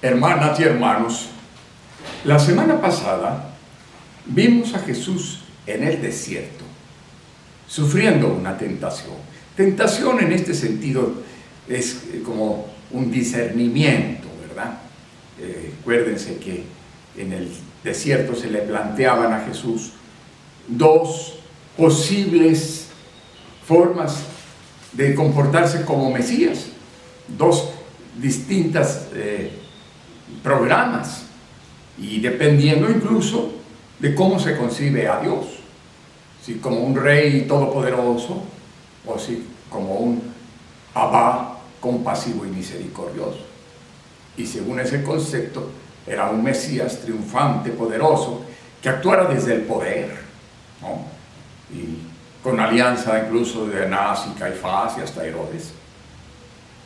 Hermanas y hermanos, la semana pasada vimos a Jesús en el desierto, sufriendo una tentación. Tentación en este sentido es como un discernimiento, ¿verdad? Acuérdense que en el desierto se le planteaban a Jesús dos posibles formas de comportarse como Mesías, dos distintas programas, y dependiendo incluso de cómo se concibe a Dios, si como un rey todopoderoso o si como un Abba compasivo y misericordioso. Y según ese concepto era un Mesías triunfante, poderoso, que actuara desde el poder, ¿no? Y con alianza incluso de Anás y Caifás y hasta Herodes.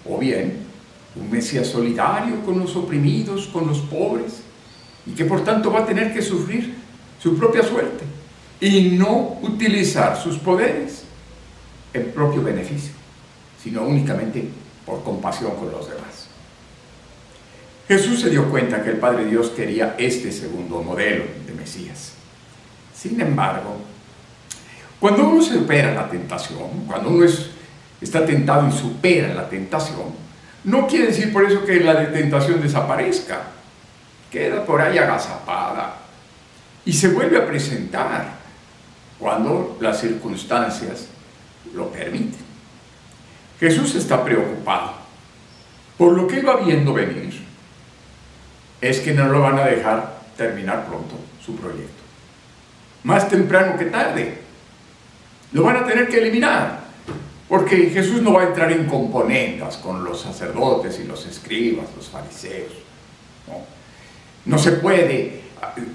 O bien un Mesías solidario con los oprimidos, con los pobres, y que por tanto va a tener que sufrir su propia suerte y no utilizar sus poderes en propio beneficio, sino únicamente por compasión con los demás. Jesús se dio cuenta que el Padre Dios quería este segundo modelo de Mesías. Sin embargo, cuando uno supera la tentación, cuando uno está tentado y supera la tentación, no quiere decir por eso que la tentación desaparezca. Queda por ahí agazapada y se vuelve a presentar cuando las circunstancias lo permiten. Jesús está preocupado por lo que él va viendo venir. Es que no lo van a dejar terminar pronto su proyecto. Más temprano que tarde. Lo van a tener que eliminar. Porque Jesús no va a entrar en componendas con los sacerdotes y los escribas, los fariseos. No se puede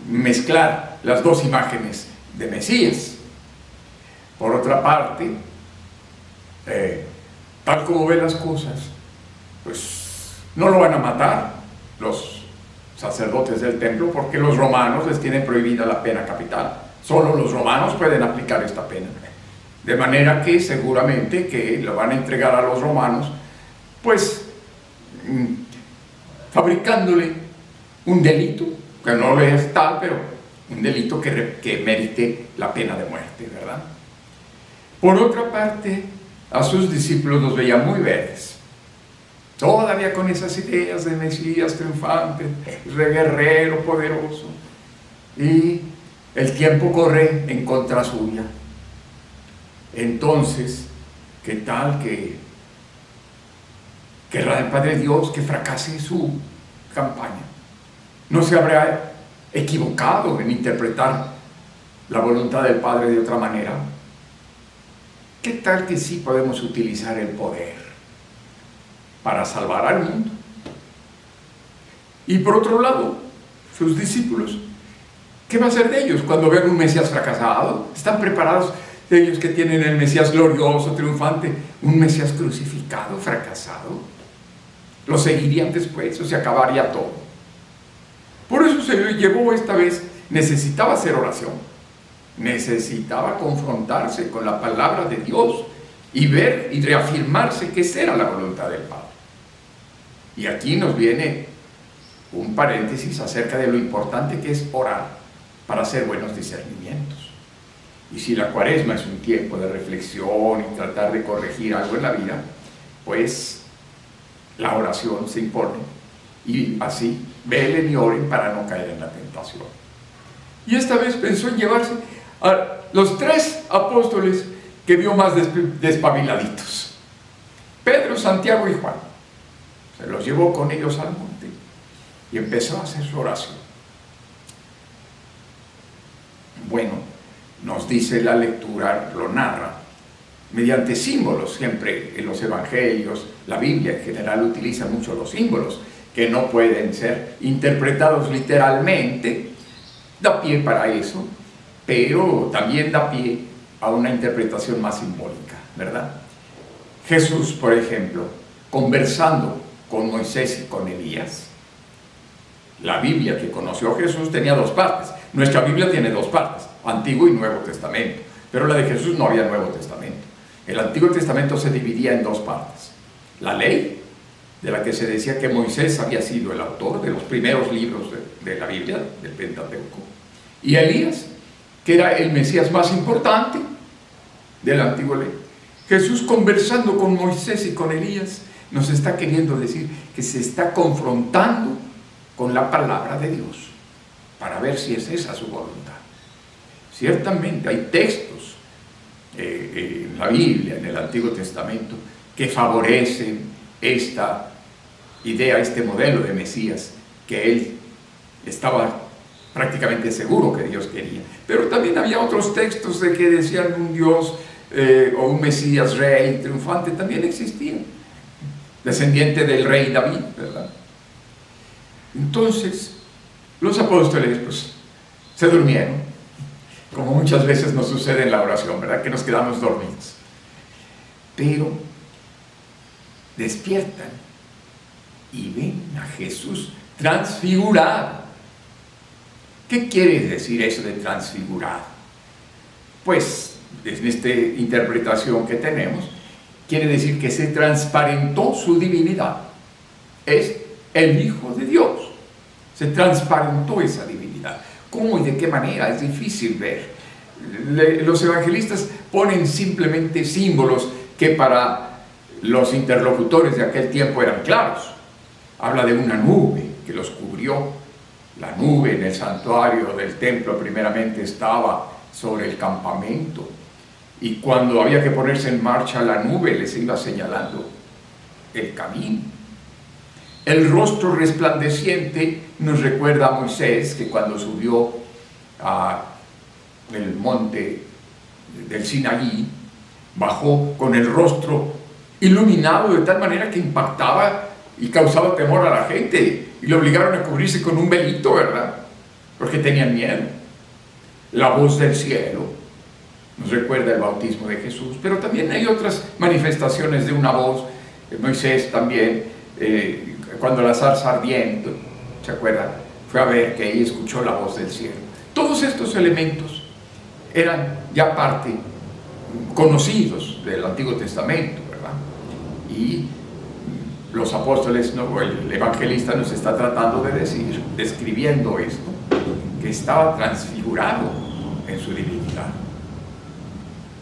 mezclar las dos imágenes de Mesías. Por otra parte, tal como ve las cosas, pues no lo van a matar los sacerdotes del templo, porque los romanos les tienen prohibida la pena capital. Solo los romanos pueden aplicar esta pena. De manera que seguramente que lo van a entregar a los romanos, pues fabricándole un delito, que no es tal, pero un delito que merite la pena de muerte, ¿verdad? Por otra parte, a sus discípulos los veía muy verdes, todavía con esas ideas de Mesías triunfante, guerrero, poderoso, y el tiempo corre en contra suya. Entonces, ¿qué tal que querrá el Padre Dios que fracase su campaña? ¿No se habrá equivocado en interpretar la voluntad del Padre de otra manera? ¿Qué tal que sí podemos utilizar el poder para salvar al mundo? Y por otro lado, sus discípulos, ¿qué va a hacer de ellos cuando vean un Mesías fracasado? ¿Están preparados ellos que tienen el Mesías glorioso, triunfante, un Mesías crucificado, fracasado? ¿Lo seguirían después o se acabaría todo? Por eso se llevó esta vez, necesitaba hacer oración, necesitaba confrontarse con la palabra de Dios y ver y reafirmarse que esa era la voluntad del Padre. Y aquí nos viene un paréntesis acerca de lo importante que es orar para hacer buenos discernimientos. Y si la Cuaresma es un tiempo de reflexión y tratar de corregir algo en la vida, pues la oración se impone. Y así, velen y oren para no caer en la tentación. Y esta vez pensó en llevarse a los 3 apóstoles que vio más despabiladitos: Pedro, Santiago y Juan. Se los llevó con ellos al monte y empezó a hacer su oración. Bueno, nos dice la lectura, lo narra, mediante símbolos. Siempre en los evangelios, la Biblia en general utiliza mucho los símbolos, que no pueden ser interpretados literalmente, da pie para eso, pero también da pie a una interpretación más simbólica, ¿verdad? Jesús, por ejemplo, conversando con Moisés y con Elías. La Biblia que conoció Jesús tenía 2 partes. Nuestra Biblia tiene 2 partes, Antiguo y Nuevo Testamento, pero la de Jesús no había Nuevo Testamento. El Antiguo Testamento se dividía en 2 partes: la ley de la que se decía que Moisés había sido el autor de los primeros libros de la Biblia, del Pentateuco, y Elías, que era el Mesías más importante de la antigua ley. Jesús, conversando con Moisés y con Elías, nos está queriendo decir que se está confrontando con la palabra de Dios para ver si es esa su voluntad. Ciertamente hay textos en la Biblia, en el Antiguo Testamento, que favorecen esta idea, este modelo de Mesías que él estaba prácticamente seguro que Dios quería. Pero también había otros textos de que decían un Dios o un Mesías rey triunfante, también existían, descendiente del rey David, ¿verdad? Entonces los apóstoles pues se durmieron, como muchas veces nos sucede en la oración, ¿verdad? Que nos quedamos dormidos. Pero despiertan y ven a Jesús transfigurado. ¿Qué quiere decir eso de transfigurado? Pues, en esta interpretación que tenemos, quiere decir que se transparentó su divinidad. Es el Hijo de Dios. Se transparentó esa divinidad. ¿Cómo y de qué manera? Es difícil ver. Los evangelistas ponen simplemente símbolos que para los interlocutores de aquel tiempo eran claros. Habla de una nube que los cubrió. La nube en el santuario del templo primeramente estaba sobre el campamento, y cuando había que ponerse en marcha la nube les iba señalando el camino. El rostro resplandeciente nos recuerda a Moisés, que cuando subió al monte del Sinaí, bajó con el rostro iluminado de tal manera que impactaba y causaba temor a la gente, y le obligaron a cubrirse con un velito, ¿verdad? Porque tenían miedo. La voz del cielo nos recuerda el bautismo de Jesús, pero también hay otras manifestaciones de una voz. Moisés también, cuando la zarza ardiente, ¿se acuerdan? Fue a ver que ahí escuchó la voz del cielo. Todos estos elementos eran ya parte conocidos del Antiguo Testamento, ¿verdad? Y los apóstoles, o el evangelista nos está tratando de decir, describiendo esto, que estaba transfigurado en su divinidad.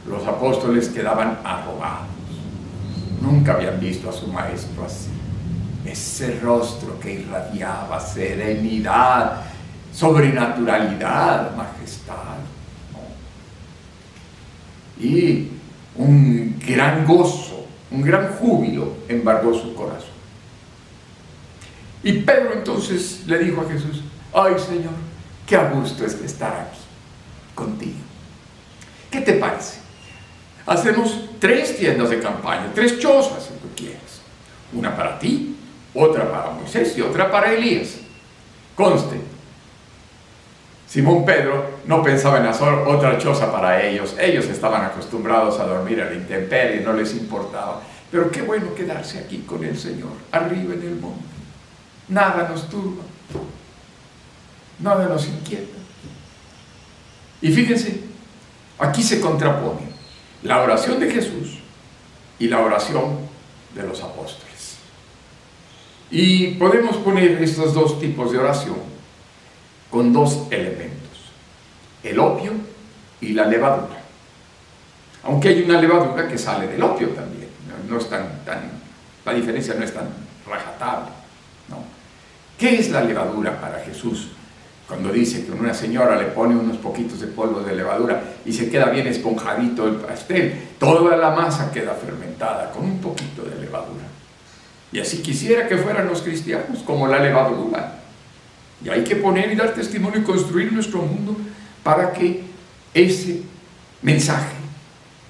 Los apóstoles quedaban arrogados. Nunca habían visto a su maestro así. Ese rostro que irradiaba serenidad, sobrenaturalidad, majestad, ¿no? Y un gran gozo, un gran júbilo embargó su corazón. Y Pedro entonces le dijo a Jesús: ay, Señor, qué a gusto es estar aquí contigo. ¿Qué te parece? Hacemos 3 tiendas de campaña, 3 chozas, si tú quieres. Una para ti, otra para Moisés y otra para Elías. Conste, Simón Pedro no pensaba en hacer otra choza para ellos. Ellos estaban acostumbrados a dormir a la intemperie, no les importaba. Pero qué bueno quedarse aquí con el Señor, arriba en el monte. Nada nos turba, nada nos inquieta. Y fíjense, aquí se contrapone la oración de Jesús y la oración de los apóstoles. Y podemos poner estos 2 tipos de oración con 2 elementos: el opio y la levadura. Aunque hay una levadura que sale del opio también, no es la diferencia no es tan rajatable, ¿no? ¿Qué es la levadura para Jesús? Cuando dice que una señora le pone unos poquitos de polvo de levadura y se queda bien esponjadito el pastel, toda la masa queda fermentada con un poquito de levadura. Y así quisiera que fueran los cristianos, como la levadura. Y hay que poner y dar testimonio y construir nuestro mundo para que ese mensaje,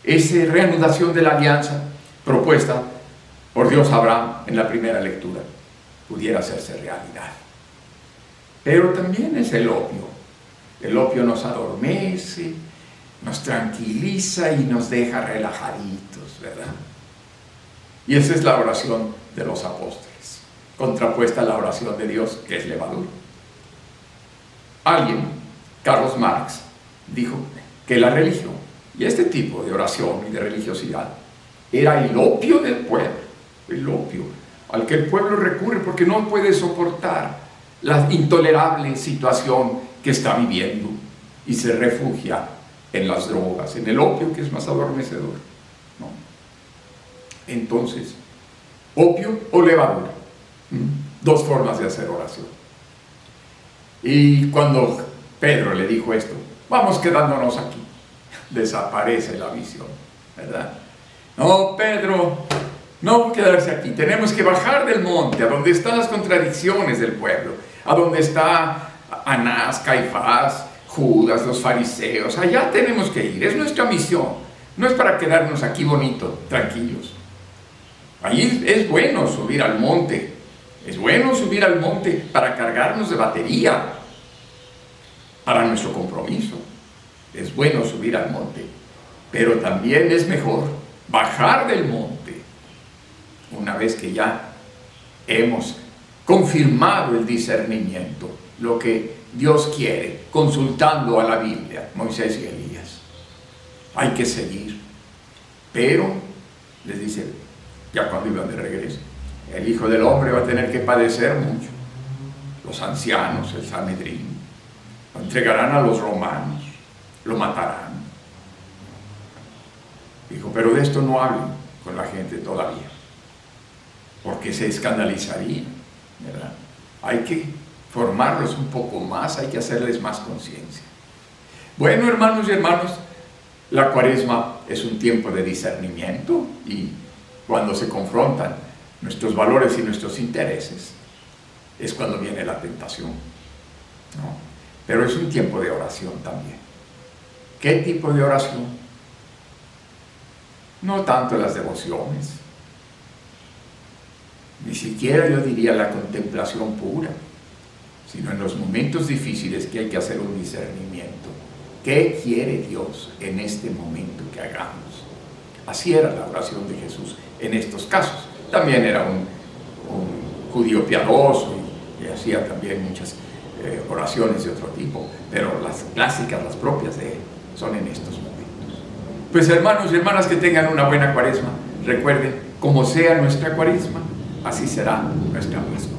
esa reanudación de la alianza propuesta por Dios a Abraham en la primera lectura, pudiera hacerse realidad. Pero también es el opio. El opio nos adormece, nos tranquiliza y nos deja relajaditos, ¿verdad? Y esa es la oración de los apóstoles, contrapuesta a la oración de Dios, que es levadura. Alguien, Carlos Marx, dijo que la religión y este tipo de oración y de religiosidad era el opio del pueblo, el opio. al que el pueblo recurre porque no puede soportar la intolerable situación que está viviendo y se refugia en las drogas, en el opio, que es más adormecedor, ¿no? Entonces, opio o levadura, dos formas de hacer oración. Y cuando Pedro le dijo esto, vamos quedándonos aquí, desaparece la visión, ¿verdad? No, Pedro, no quedarse aquí, tenemos que bajar del monte, a donde están las contradicciones del pueblo, a donde está Anás, Caifás, Judas, los fariseos. Allá tenemos que ir, es nuestra misión, no es para quedarnos aquí bonito, tranquilos. Ahí es bueno subir al monte, es bueno subir al monte para cargarnos de batería para nuestro compromiso. Es bueno subir al monte, pero también es mejor bajar del monte una vez que ya hemos confirmado el discernimiento, lo que Dios quiere, consultando a la Biblia, Moisés y Elías. Hay que seguir, pero les dice, ya cuando iban de regreso, el Hijo del Hombre va a tener que padecer mucho. Los ancianos, el Sanedrín, lo entregarán a los romanos, lo matarán. Dijo, pero de esto no hablen con la gente todavía, porque se escandalizarían, ¿verdad? Hay que formarlos un poco más, hay que hacerles más conciencia. Bueno, hermanos y hermanas, la Cuaresma es un tiempo de discernimiento y cuando se confrontan nuestros valores y nuestros intereses es cuando viene la tentación, ¿no? Pero es un tiempo de oración también. ¿Qué tipo de oración? No tanto las devociones, ni siquiera yo diría la contemplación pura, sino en los momentos difíciles que hay que hacer un discernimiento. ¿Qué quiere Dios en este momento que hagamos? Así era la oración de Jesús en estos casos. También era un judío piadoso y hacía también muchas oraciones de otro tipo, pero las clásicas, las propias de él, son en estos momentos. Pues hermanos y hermanas, que tengan una buena Cuaresma. Recuerden, como sea nuestra Cuaresma, así será nuestra Pascua.